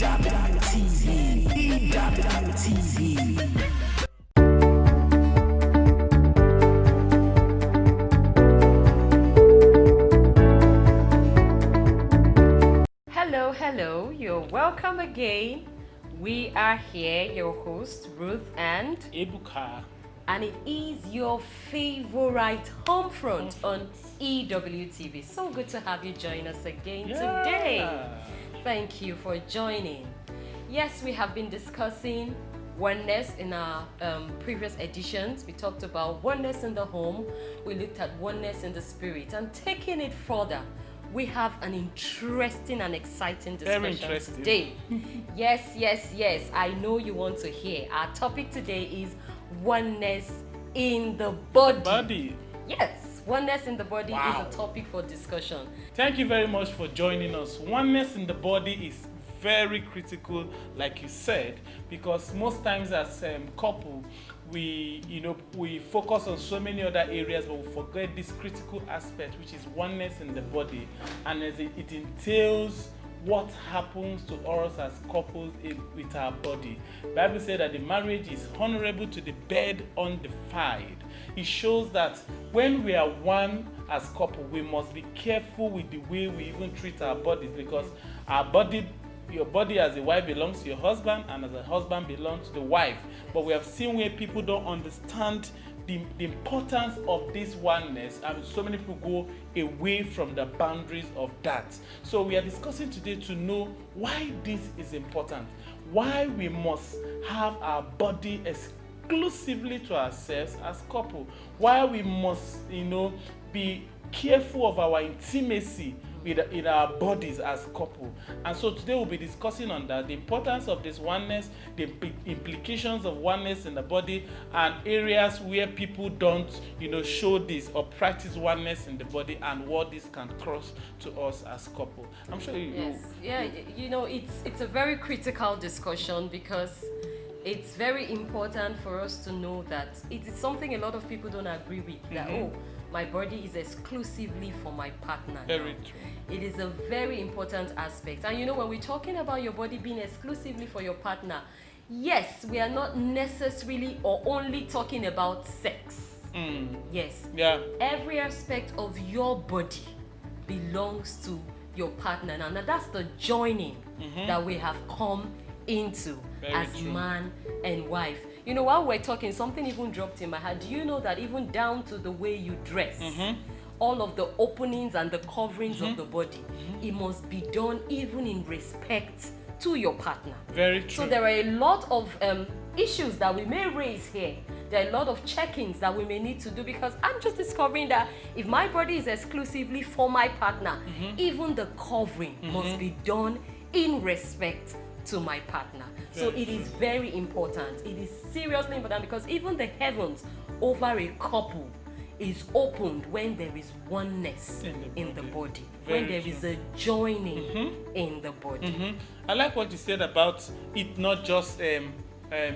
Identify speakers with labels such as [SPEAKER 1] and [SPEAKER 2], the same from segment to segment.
[SPEAKER 1] Hello, you're welcome again. We are here, your hosts, Ruth and
[SPEAKER 2] Ebuka.
[SPEAKER 1] And it is your favorite home front on EWTV. So good to have you join us again today. Thank you for joining. Yes, we have been discussing oneness in our previous editions. We talked about oneness in the home. We looked at oneness in the spirit, and taking it further, we have an interesting and exciting discussion today. Yes. I know you want to hear. Our topic today is oneness in the body. Yes, oneness in the body is a topic for discussion.
[SPEAKER 2] Thank you very much for joining us. Oneness in the body is very critical, like you said, because most times as couple, we focus on so many other areas, but we forget this critical aspect, which is oneness in the body, and as it entails what happens to us as couples with our body. Bible says that the marriage is honorable to the bed undefiled. It shows that when we are one as couple, we must be careful with the way we even treat our bodies, because our body, your body as a wife belongs to your husband, and as a husband belongs to the wife. But we have seen where people don't understand the importance of this oneness, and so many people go away from the boundaries of that. So we are discussing today to know why this is important, why we must have our body exclusively to ourselves as couple, why we must be careful of our intimacy in our bodies as couple. And so today we'll be discussing on that, the importance of this oneness, the implications of oneness in the body, and areas where people don't show this or practice oneness in the body, and what this can cross to us as couple. I'm sure
[SPEAKER 1] it's a very critical discussion, because it's very important for us to know that it is something a lot of people don't agree with, that my body is exclusively for my partner.
[SPEAKER 2] Very true.
[SPEAKER 1] It is a very important aspect. And when we're talking about your body being exclusively for your partner, yes, we are not necessarily or only talking about sex. Yes. Yeah. Every aspect of your body belongs to your partner. Now that's the joining that we have come into as man and wife. While we're talking, something even dropped in my head. Do you know that even down to the way you dress, all of the openings and the coverings of the body, it must be done even in respect to your partner?
[SPEAKER 2] Very true.
[SPEAKER 1] So there are a lot of issues that we may raise here. There are a lot of check-ins that we may need to do, because I'm just discovering that if my body is exclusively for my partner, even the covering must be done in respect to my partner. So it is very important. It is seriously important, because even the heavens over a couple is opened when there is oneness in the body, when there is a joining in the body.
[SPEAKER 2] I like what you said about it not just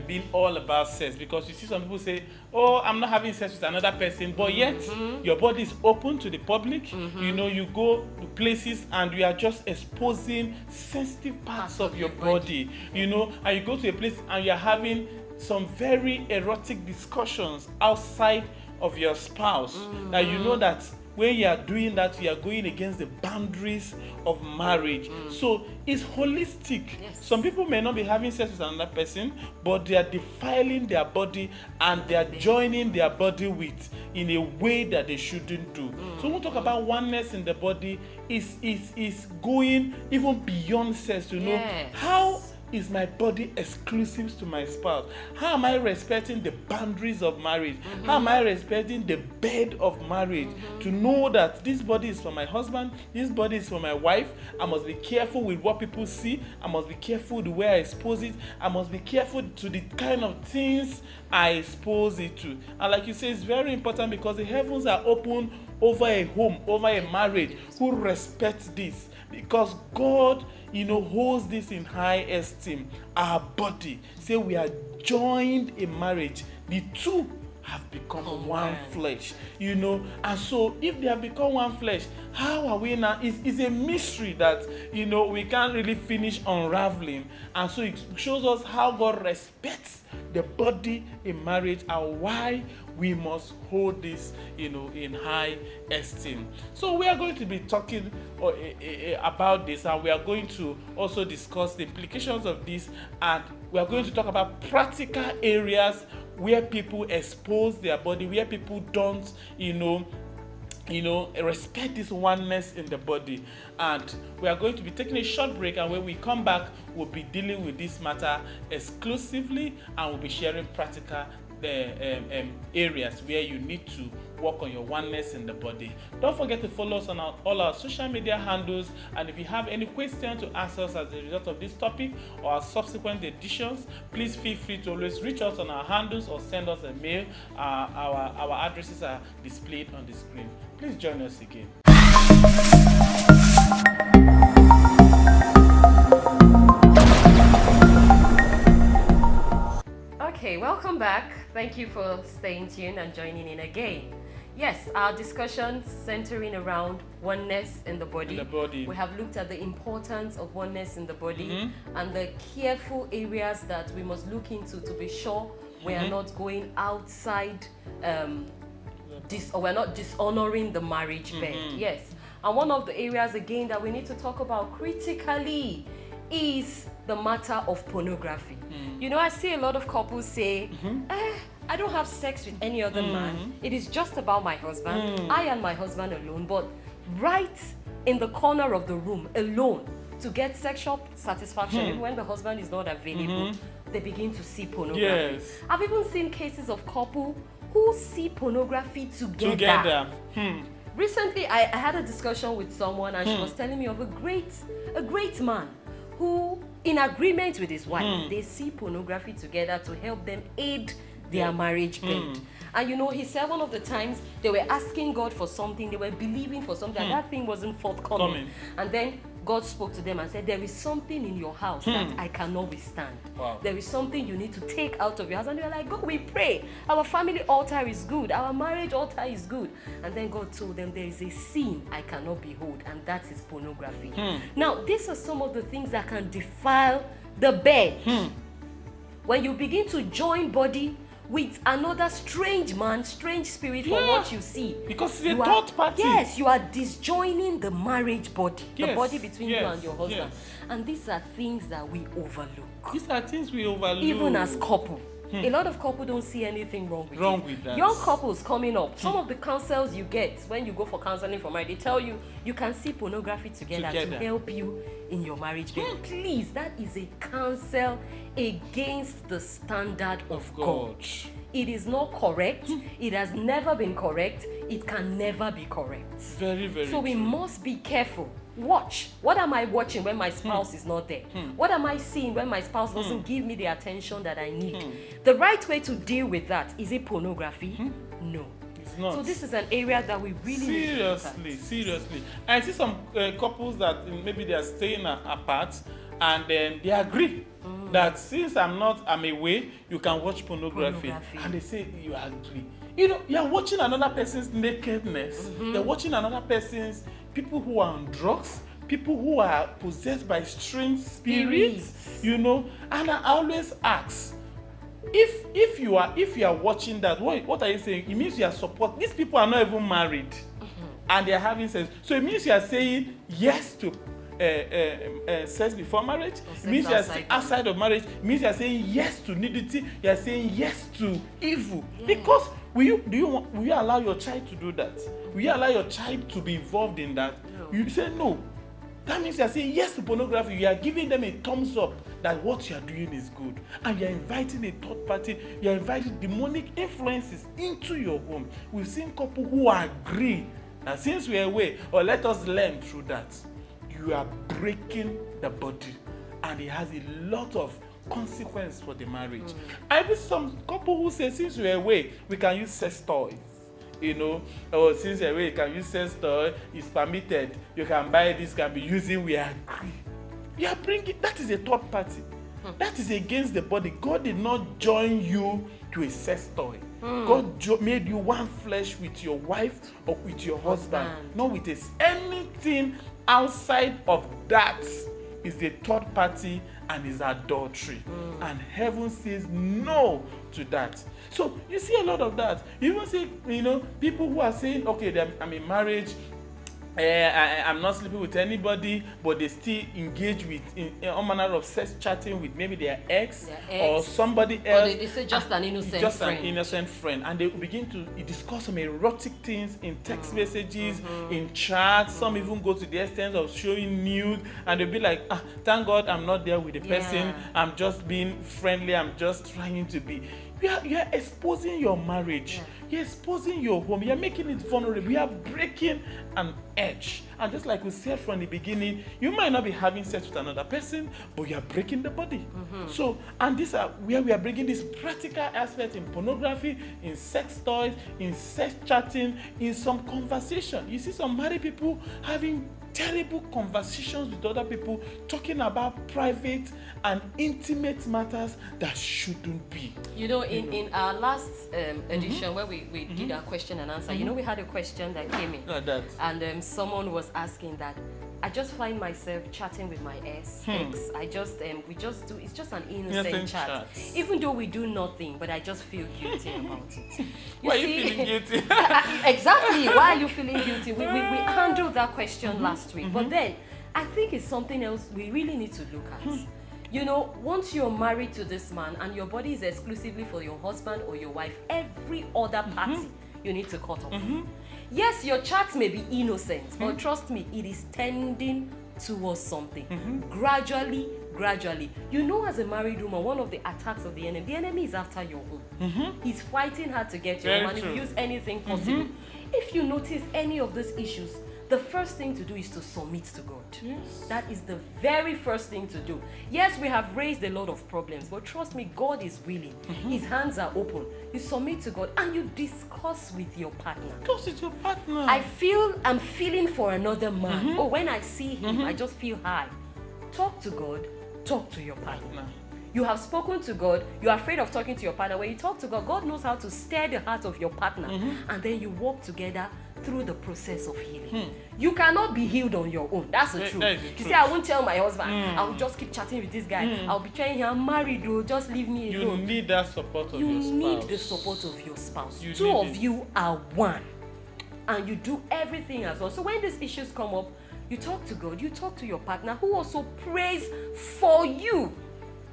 [SPEAKER 2] being all about sex, because you see some people say, oh, I'm not having sex with another person, but yet your body is open to the public. You go to places and you are just exposing sensitive parts of your body, and you go to a place and you're having some very erotic discussions outside of your spouse. Now that when you are doing that, you are going against the boundaries of marriage. So it's holistic. Yes. Some people may not be having sex with another person, but they are defiling their body, and they are joining their body with in a way that they shouldn't do. So when we talk about oneness in the body, is going even beyond sex to know how is my body exclusive to my spouse? How am I respecting the boundaries of marriage? How am I respecting the bed of marriage? To know that this body is for my husband, this body is for my wife. I must be careful with what people see. I must be careful with the way I expose it. I must be careful to the kind of things I expose it to. And like you say, it's very important, because the heavens are open over a home, over a marriage, who respects this. Because God, holds this in high esteem. Our body. Say we are joined in marriage. The two have become one flesh, you know. And so if they have become one flesh, how are we now? It's a mystery that, you know, we can't really finish unraveling. And so it shows us how God respects the body in marriage and why we must hold this, you know, in high esteem. So we are going to be talking about this, and we are going to also discuss the implications of this, and we are going to talk about practical areas where people expose their body, where people don't, respect this oneness in the body. And we are going to be taking a short break, and when we come back, we'll be dealing with this matter exclusively, and we'll be sharing practical areas where you need to work on your oneness in the body. Don't forget to follow us on all our social media handles, and if you have any question to ask us as a result of this topic or our subsequent editions, please feel free to always reach us on our handles or send us a mail. Our addresses are displayed on the screen. Please join us again.
[SPEAKER 1] Okay, welcome back. Thank you for staying tuned and joining in again. Yes, our discussion centering around oneness in the body. We have looked at the importance of oneness in the body and the careful areas that we must look into to be sure we are not going outside or we're not dishonoring the marriage bed. Yes, and one of the areas again that we need to talk about critically is the matter of pornography. You know, I see a lot of couples say, I don't have sex with any other man. It is just about my husband. I and my husband alone. But right in the corner of the room, alone, to get sexual satisfaction, even when the husband is not available, they begin to see pornography.
[SPEAKER 2] Yes.
[SPEAKER 1] I've even seen cases of couples who see pornography together. Recently, I had a discussion with someone, and she was telling me of a great man who, in agreement with his wife, they see pornography together to help them aid their marriage bed. And you know, he said one of the times they were asking God for something, they were believing for something, and that thing wasn't forthcoming. And then God spoke to them and said, there is something in your house that I cannot withstand.
[SPEAKER 2] Wow.
[SPEAKER 1] There is something you need to take out of your house. And they were like, God, we pray. Our family altar is good. Our marriage altar is good. And then God told them, there is a sin I cannot behold, and that is pornography. Now, these are some of the things that can defile the bed. When you begin to join body with another strange man, strange spirit for what you see.
[SPEAKER 2] Because it's a third party.
[SPEAKER 1] Yes, you are disjoining the marriage body, the body between you and your husband. And these are things that we overlook.
[SPEAKER 2] These are things we overlook.
[SPEAKER 1] Even as couple. A lot of couples don't see anything wrong with
[SPEAKER 2] that.
[SPEAKER 1] Young couples coming up, some of the counsels you get when you go for counseling for marriage, they tell you you can see pornography together. To help you in your marriage bed. Please, that is a counsel against the standard of God. It is not correct. It has never been correct. It can never be correct.
[SPEAKER 2] Very, very
[SPEAKER 1] So we must be careful. Watch. What am I watching when my spouse is not there? What am I seeing when my spouse doesn't give me the attention that I need? The right way to deal with that, is it pornography? No.
[SPEAKER 2] It's not.
[SPEAKER 1] So this is an area that we really need to look at.
[SPEAKER 2] Seriously. I see some couples that maybe they are staying apart, and then they agree that since I'm away, you can watch pornography. And they say you agree. You know, you are watching another person's nakedness. You're watching another person's people who are on drugs, people who are possessed by strange spirits, you know. And I always ask, if you are watching that, what are you saying? It means you are supporting. These people are not even married, and they are having sex. So it means you are saying yes to sex before marriage. It means you are outside of marriage. It means you are saying yes to nudity. You are saying yes to evil. Because will you allow your child to do that? Will you allow your child to be involved in that? No. You say no. That means you are saying yes to pornography. You are giving them a thumbs up that what you are doing is good. And you are inviting a third party. You are inviting demonic influences into your home. We've seen couples who agree that since we are away, or let us learn through that. You are breaking the body, and it has a lot of consequence for the marriage. I have some couple who say since we're away, we can use sex toys. You know, or since we're away, you can use sex toy. It's permitted. You can buy this. Can be using. We agree. You are bringing. That is a third party. That is against the body. God did not join you to a sex toy. God made you one flesh with your wife or with your husband. Not with anything outside of that is a third party and is adultery. And heaven says no to that. So you see a lot of that. You even see, people who are saying, okay, I'm in marriage, I'm not sleeping with anybody, but they still engage with in all manner of sex chatting with maybe their ex or somebody else.
[SPEAKER 1] Or they say just an innocent friend. And they begin to discuss some erotic things in text messages, in chats. Some even go to the extent of showing nude, and they'll be like, thank God I'm not there with the person. I'm just being friendly. I'm just trying to be. You are exposing your marriage. You're exposing your home. You're making it vulnerable. You are breaking an edge. And just like we said from the beginning, you might not be having sex with another person, but you are breaking the body. So, and these are where we are bringing this practical aspect in pornography, in sex toys, in sex chatting, in some conversation. You see some married people having terrible conversations with other people, talking about private and intimate matters that shouldn't be. In our last edition where we did our question and answer, we had a question that came in. And someone was asking that, I just find myself chatting with my ex. It's just an innocent chat. Even though we do nothing, but I just feel guilty about it.
[SPEAKER 2] Why are you feeling guilty?
[SPEAKER 1] Exactly. Why are you feeling guilty? We handled that question last week. But then, I think it's something else we really need to look at. Once you're married to this man and your body is exclusively for your husband or your wife, every other party you need to cut off. Yes, your chat may be innocent, but trust me, it is tending towards something. Gradually. As a married woman, one of the attacks of the enemy is after your home. He's fighting hard to get your money, use anything possible. If you notice any of these issues, the first thing to do is to submit to God.
[SPEAKER 2] Yes.
[SPEAKER 1] That is the very first thing to do. Yes, we have raised a lot of problems, but trust me, God is willing. His hands are open. You submit to God and you discuss with your partner.
[SPEAKER 2] Discuss with your partner.
[SPEAKER 1] I'm feeling for another man. Or when I see him, I just feel high. Talk to God. Talk to your partner. You have spoken to God. You are afraid of talking to your partner. When you talk to God, God knows how to stir the heart of your partner. And then you walk together through the process of healing. You cannot be healed on your own. That's the truth. You say, I won't tell my husband. I'll just keep chatting with this guy. I'll be telling him, I'm married, though. Just leave me alone.
[SPEAKER 2] You need that support of your spouse.
[SPEAKER 1] You need the support of your spouse. Two of you are one. And you do everything as well. So when these issues come up, you talk to God. You talk to your partner who also prays for you.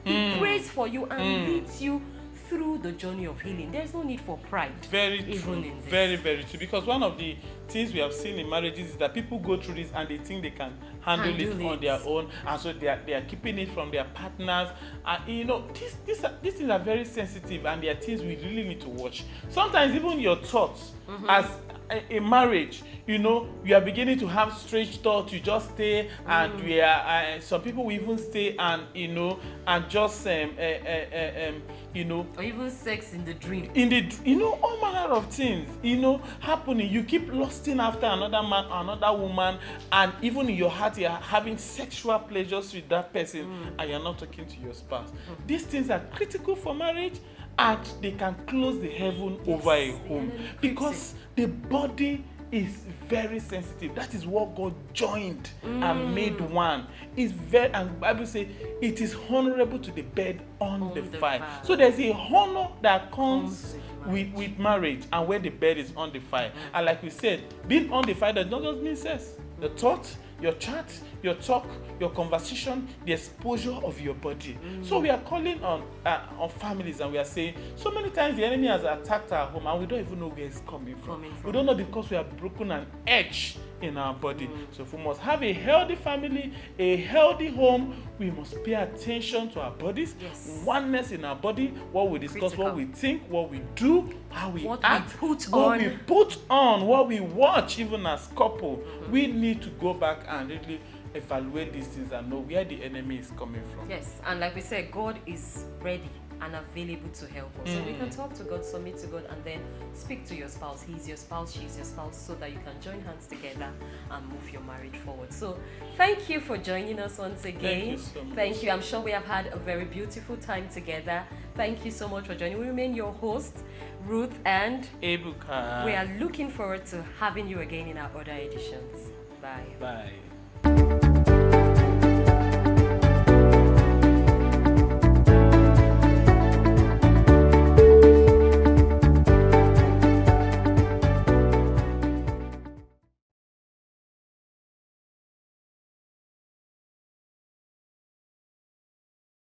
[SPEAKER 1] He prays for you and leads you through the journey of healing. There's no need for pride.
[SPEAKER 2] Very true. Very, very true. Because one of the things we have seen in marriages is that people go through this and they think they can handle it on their own, and so they are keeping it from their partners. And these things are very sensitive, and they are things we really need to watch. Sometimes even your thoughts as a marriage, you are beginning to have strange thoughts. You just stay, and we are some people will even stay and and just
[SPEAKER 1] or even sex in the dream.
[SPEAKER 2] All manner of things happening. You keep lusting after another man, another woman, and even in your heart you are having sexual pleasures with that person, and you're not talking to your spouse. These things are critical for marriage, and they can close the heaven over a home, because the body is very sensitive. That is what God joined and made one. It's very, and the Bible says it is honorable to the bed on the fire. So there's a honor that comes with marriage, and where the bed is on the fire. And like we said, being on the fire does not just mean sex. The thought, your chat, your talk, your conversation, the exposure of your body. So we are calling on families, and we are saying, so many times the enemy has attacked our home and we don't even know where it's coming from. We don't know, because we have broken an edge in our body. So if we must have a healthy family, a healthy home, we must pay attention to our bodies, oneness in our body, what we discuss, what we think, what we do, how we act, what we put on, what we watch, even as couple. We need to go back and really evaluate these things and know where the enemy is coming from.
[SPEAKER 1] Yes, and like we said, God is ready and available to help us. So we can talk to God, submit to God, and then speak to your spouse. He's your spouse, she's your spouse, so that you can join hands together and move your marriage forward. So thank you for joining us once again.
[SPEAKER 2] Thank you so much.
[SPEAKER 1] Thank you. I'm sure we have had a very beautiful time together. Thank you so much for joining. We remain your hosts, Ruth and
[SPEAKER 2] Ebuka.
[SPEAKER 1] we are looking forward to having you again in our other editions. Bye.
[SPEAKER 2] Bye.